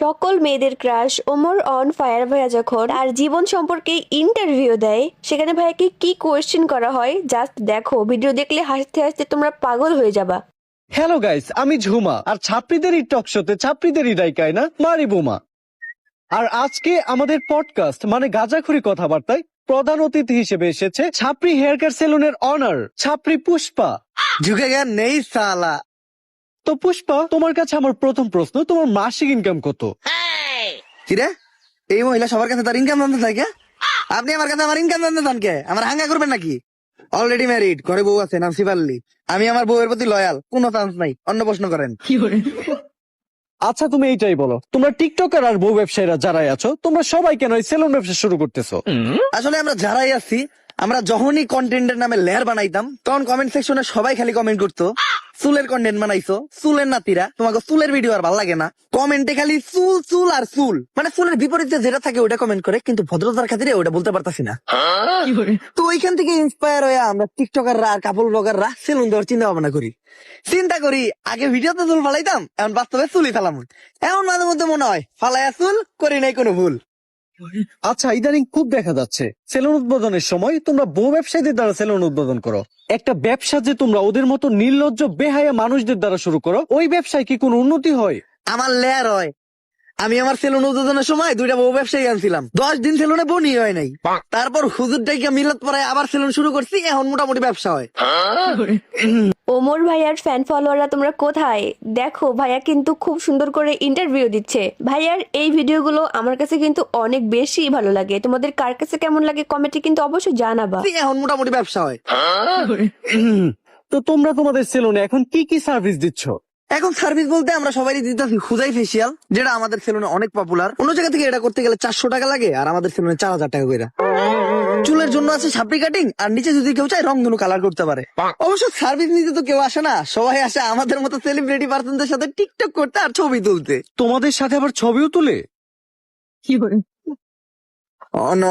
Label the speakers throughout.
Speaker 1: সকল মেয়েদের crush Omar on fire ভাইয়া যখন তার জীবন সম্পর্কে ইন্টারভিউ দেয়, সেখানে ভাইয়াকে কি কোয়েশ্চেন করা হয় জাস্ট দেখো। ভিডিও দেখলে হাসতে হাসতে তোমরা পাগল হয়ে যাবা।
Speaker 2: হ্যালো গাইস, আমি ঝুমা, আর ছাত্রীদেরই টক শোতে ছাত্রীদেরই দায়িকায় না মারি বোমা। আর আজকে আমাদের পডকাস্ট মানে গাঁজাখুরি কথাবার্তায় প্রধান অতিথি হিসেবে এসেছে ছাপরি হেয়ার কেয়ার সেলুনের অনার ছাপরি পুষ্পা।
Speaker 3: ঝুঁকেগা নেই সালা।
Speaker 2: তো পুষ্পা, তোমার কাছে আমার প্রথম প্রশ্ন, তোমার মাসিক ইনকাম কত?
Speaker 3: কিরে, এই মহিলা সবার কাছে তার ইনকাম জানতে থাকে? আপনি আমার কাছে আমার ইনকাম জানতে চান কে? আমার হাঙ্গা করবেন নাকি? অলরেডি ম্যারিড, ঘরে বউ আছে, নাম শিবাল্লি। আমি আমার বউয়ের প্রতি লয়াল, কোনো চান্স নাই। অন্য প্রশ্ন করেন।
Speaker 2: আচ্ছা তুমি এইটাই বলো, তোমরা টিকটকার আর বউ ব্যবসায়ীরা যারাই আছো, তোমরা সবাই কেন এই সেলুন ব্যবসা শুরু করতেছো?
Speaker 3: আসলে আমরা যারাই আছি, আমরা যখনই কন্টেন্টের নামে লেয়ার বানাইতাম, তখন কমেন্ট সেকশনে সবাই খালি কমেন্ট করতো, চুলের কন্টেন্ট বানাইছো, চুলের নাতিরা, তোমাকে চুলের ভিডিও আর ভালো লাগে না। কমেন্টে খালি চুল চুল আর চুল, মানে চুলের বিপরীতে যেটা থাকে ওটা কমেন্ট করে, কিন্তু ভদ্রতার খাতিরে ওটা বলতে পারতাছি না। তো ওইখান থেকে ইন্সপায়ার হয়ে আমরা টিকটকাররা আর কাপল ব্লগাররা সেলুন দেওয়ার চিন্তা ভাবনা করি। চিন্তা করি আগে ভিডিওতে চুল ফালাইতাম, এখন বাস্তবে চুলই ফালাম। এমন মাঝে মধ্যে মনে হয় ফালাইয়া চুল করি নাই কোনো ভুল।
Speaker 2: আচ্ছা, ইদানিং খুব দেখা যাচ্ছে সেলুন উদ্বোধনের সময় তোমরা বউ ব্যবসায়ীদের দ্বারা সেলুন উদ্বোধন করো। একটা ব্যবসা যে তোমরা ওদের মতো নির্লজ্জ বেহায়া মানুষদের দ্বারা শুরু করো, ওই ব্যবসায় কি কোনো উন্নতি হয়?
Speaker 3: আমার লেয়ার হয়। আমি আমার সেলুন উদ্বোধনের সময় 2টা বউ ব্যবসায়ী আনছিলাম, 10 দিন সেলুনে বনি হয় নাই। তারপর হুজুরটাকে মিলাত পরে আবার সেলুন শুরু করছি, এখন মোটামুটি ব্যবসা হয়।
Speaker 1: ওমর ভাইয়ার ফ্যান ফলোয়াররা তোমরা কোথায়? দেখো ভাইয়া কিন্তু খুব সুন্দর করে ইন্টারভিউ দিচ্ছে। ভাইয়ার এই ভিডিওগুলো আমার কাছে কিন্তু অনেক বেশি ভালো লাগে। তোমাদের কার কাছে কেমন লাগে কমেন্টে কিন্তু অবশ্যই জানাবা।
Speaker 3: এখন মোটামুটি ব্যবসা হয়।
Speaker 2: তো তোমরা তোমাদের সেলুনে এখন কি কি সার্ভিস দিচ্ছ?
Speaker 3: এখন সার্ভিস বলতে আমরা সবাই দিতেছি খুদাই ফেসিয়াল, যেটা আমাদের সেলুনে অনেক পপুলার। অন্য জায়গা থেকে এটা করতে গেলে 400 টাকা লাগে, আর আমাদের সেলুনে 4000 টাকা করে। চুলের জন্য আছে ছাপড়ি কাটিং, আর নিচে যদি কেউ চায় রংধনু কালার করতে পারে। অবশ্য সার্ভিস নিতে তো কেউ আসে না, সবাই আসে আমাদের মতো সেলিব্রিটি পার্সনদের সাথে টিকটক করতে আর ছবি তুলতে।
Speaker 2: তোমাদের সাথে আবার ছবিও তুলে?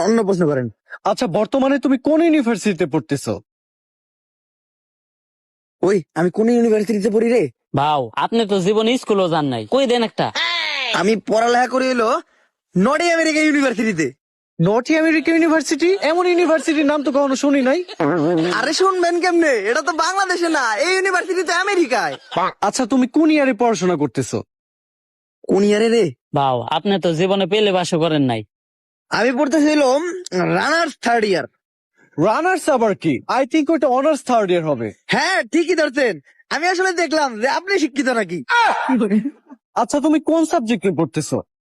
Speaker 3: অন্য প্রশ্ন করেন।
Speaker 2: আচ্ছা, বর্তমানে তুমি কোন ইউনিভার্সিটিতে পড়তেছো?
Speaker 3: ওই আমি কোন ইউনিভার্সিটিতে পড়ি রে?
Speaker 4: ভাও, আপনি তো জীবনে স্কুলও যান নাই, কই দেন একটা।
Speaker 3: আমি পড়ালেখা করি হলো নর্থ আমেরিকা ইউনিভার্সিটিতে।
Speaker 2: North America university? এমন ইউনিভার্সিটির নাম তো কখনো শুনি নাই।
Speaker 3: আরে শুনবেন কেমনে, এটা তো বাংলাদেশে না, এই ইউনিভার্সিটি তো আমেরিকায়।
Speaker 2: আচ্ছা, তুমি কোন ইয়ারে পড়াশোনা করতেছো?
Speaker 3: কোন ইয়ারে রে?
Speaker 4: ভাও, আপনি তো জীবনে পেলে বাসও করেন নাই।
Speaker 3: আমি পড়তেছিলাম রানার্স 3rd ইয়ার।
Speaker 2: রানার্স আবার কি? আই থিঙ্ক ওইটা অনার্স 3rd ইয়ার হবে।
Speaker 3: হ্যাঁ ঠিকই ধরছেন, আমি আসলে দেখলাম যে আপনি শিক্ষিত নাকি।
Speaker 2: আচ্ছা, তুমি কোন সাবজেক্টে পড়তেছো?